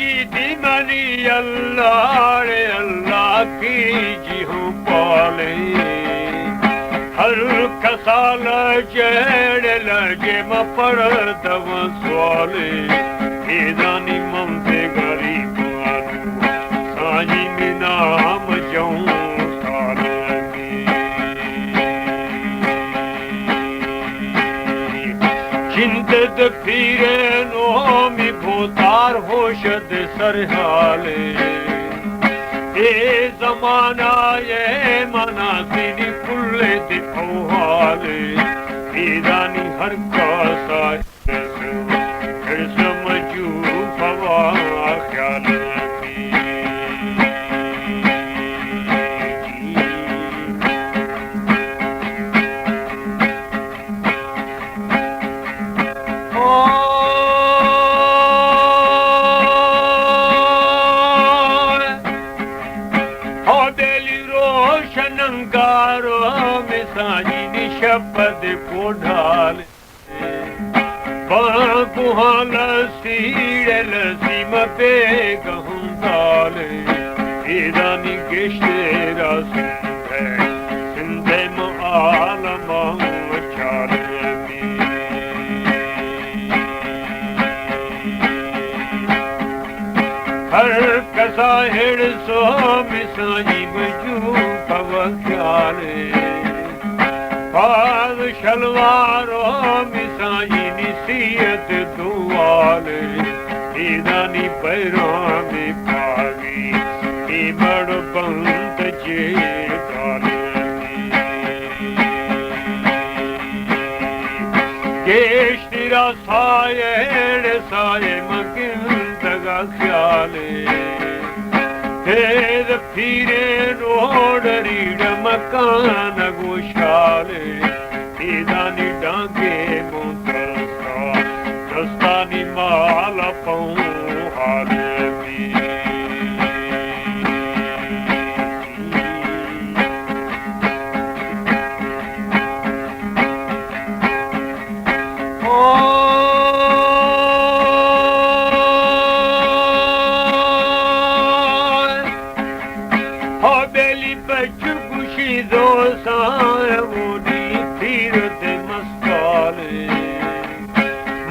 की दीवानी अल्लाह रे अल्लाह की जीहू पाले हर कसाल जेड़े लगे म पड़दव स्वाले हेदानी ममते गरीब साजी में नाम जाऊं चिंतित फिरे नो मी भूतार होशद सरहाले ए जमाना ये मना सिनी कुल्ले दिखोहाले ईदानी हर कासा फिर समझू फवा ख्याल शपथ पोढाल बाकुहाल सीड़ल सीम पे गहुंदाल ईदानी गेशेरा सिंधे म आलम चाल हर कसा हेड़ सो मिसाई मजू पव ख्याले पाद शलवारो मिसाई निसीयत दुआले ईदानी पैरामी पागी इमड़ बंत जे डाले केश तेरा साये साये मगिंदगा ख्याले तेज फिरे रोड रीड मकान गोशाले ईदानी डांगे मुंतरसा दस्तानी माल पाऊं हाले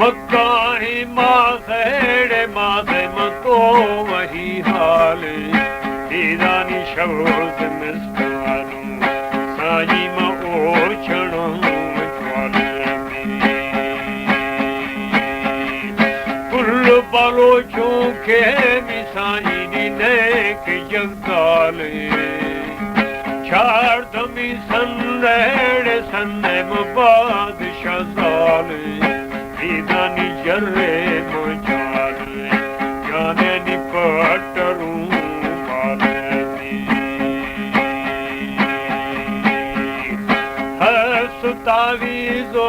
मक्काही मासेड़े मासे मको वही हाल ईदानी शब्द मिस्तानू साई म ओछणो कुल बालो चौके मिसाई नेक जगताले चार दमी संदेड़े संदे म बादशाह साले ईदानी जर्रे मुझारे जाने नी पटरू पाले हसतावी जो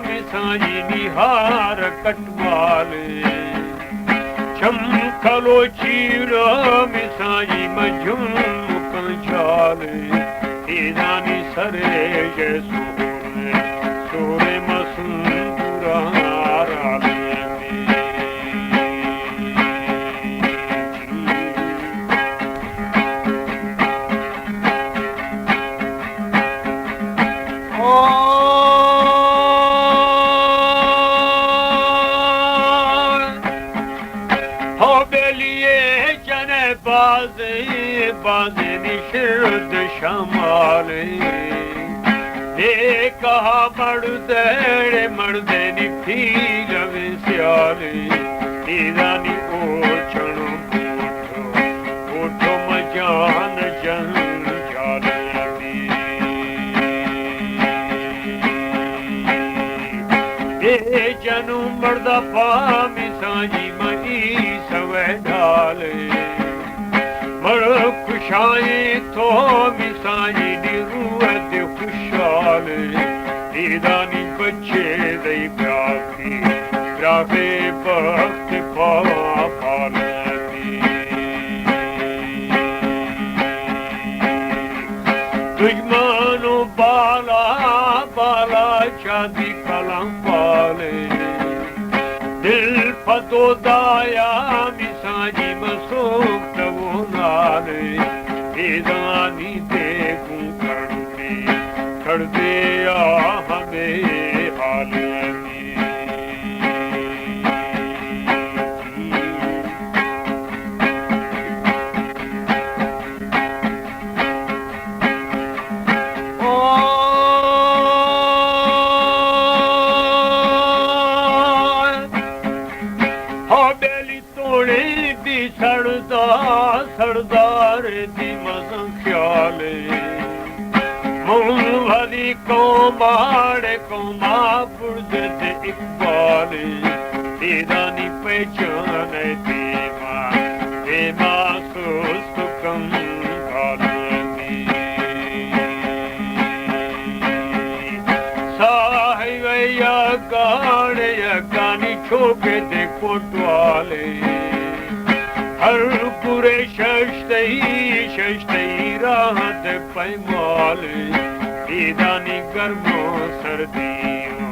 मिसाई निहार कटवाले चमकलो चीरो मिसाई मझुम कंचाले ईदानी सरे ये सोरे मसूरा बाज़े निशिरद शमाले ये कहा मर्देड़े मर्दे नि फील विस्याले ईदानी ओछणो ओठो मजान जन जाले ये जनू मर्दा पामी साजी मही सवे ढाले मर खुशाई तो मिसाई दी रूहत खुशाल ईदानी बच्चे दई प्याफे वक्त पावा पालती दुश्मनो बाला बाला चांदी कलम पाले दिल फतो खुदाया मिसाजी मसूक तवो नाले बेदानी देखूं कर दे हमें हाल सरदार दी मज़ा ख्याले मूल वाली कौमाड़े कौमा पुरदे ते इकबाले तेरानी पहचान तेमा सुस्तुकम गालमी साहिब या गाड़े या गानी छोके दे कोटवाले हर पूरे शश्तई राहत पैमाल ईदानी गर्मो सर्दियों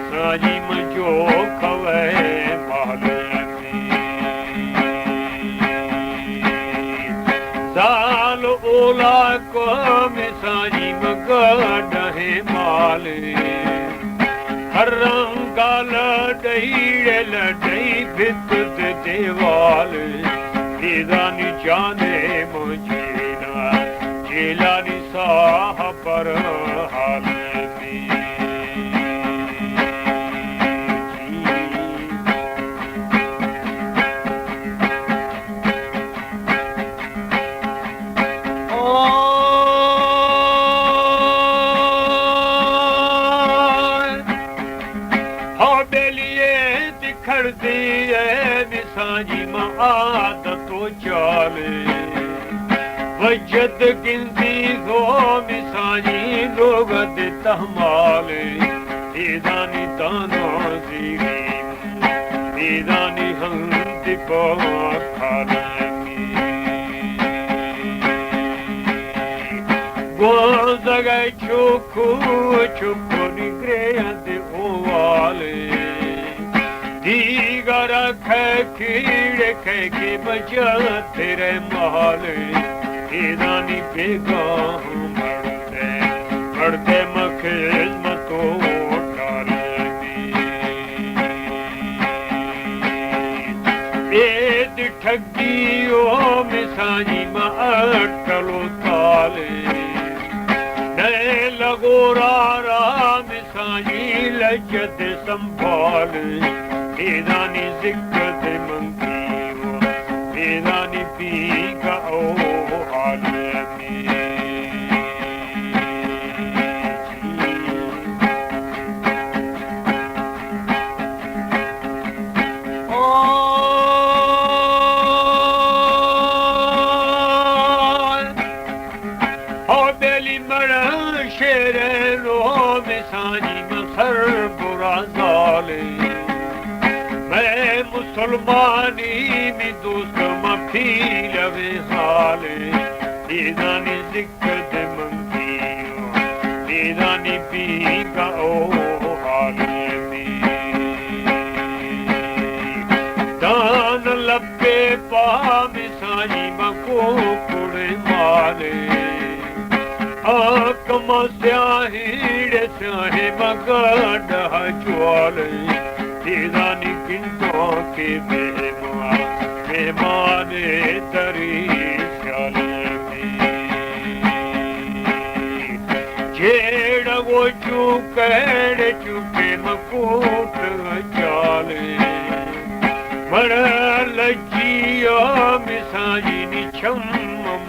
साजी मजो खवे माल साल ओला को मिसाजी मगडहे माल हर रंगा लड़ई भित देवाल ईदानी जाने मुझेना जिलानी साह पर हाल मिसाजी आदतो चाले वजद गिनती गो मिसाजी लोगत तहमाले ईदानी तानो जीरी ईदानी हंति को खालमी गो जगह चुको निग्रह ओवाले दीगर कीड़े की बजा तेरे माल ईदानी बेगाह मरते मखेज मतो एद ठगियो मिसाजी मा अटलो ताले नए लगो रारा मिसाजी लज्जत संभाल ईदानी जिक्र मंगियो ईदानी पीका ओ आलमी ओ बेली मरा शेरे रो मिसाजी मसर बुरा जाले मुसलमानी में दोस्त मफील वे हाले ईदानी जिक्र मंगियो ईदानी पीका ओ हाले दान लपे पा मिसाजी मको कुड़े माले आकमा स्याहीड़े स्याहे मगड ज्वाले ईदानी किंतो के मेहमाने तरी शालमी जेड़ वो चुके मकूट चाले मर लज्जिया मिसाजी नि छम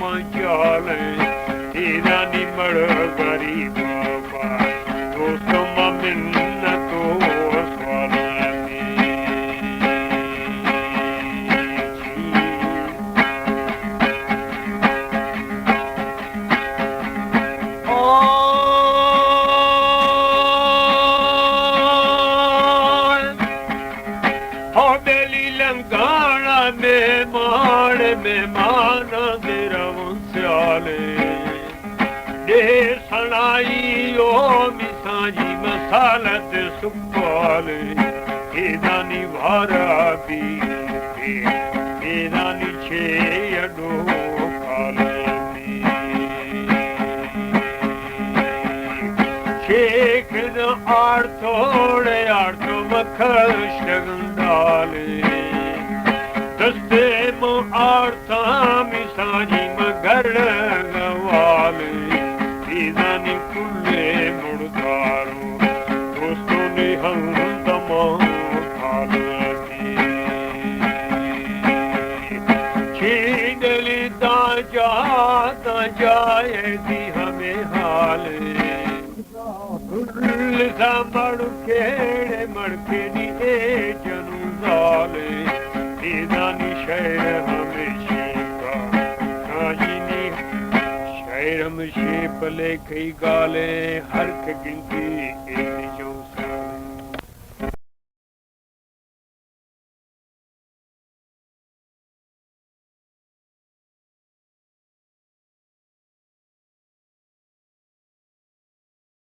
मचाले ईदानी मर गरीब बाबा दोस्त मिन्न तो मेहमान दिरवं स्याले दे सणाई ओ मिसाजी मसालत सुपाले एदानी भारा भी एदानी छे अडो काले शेख न आर्थोड़े आर्थो मखल शगंदाले दस्ते म आर्था मिसाजी मगर गवाले एदानी कुल्ले मुड़दारो दोस्तों ने हम तमो जाए दी हमें हाल मड़खेड़े मड़के दी ए जनू जाले एदानी शहर हमेशा नाजिनी शहर में शेप ले कई गाले हर गिनती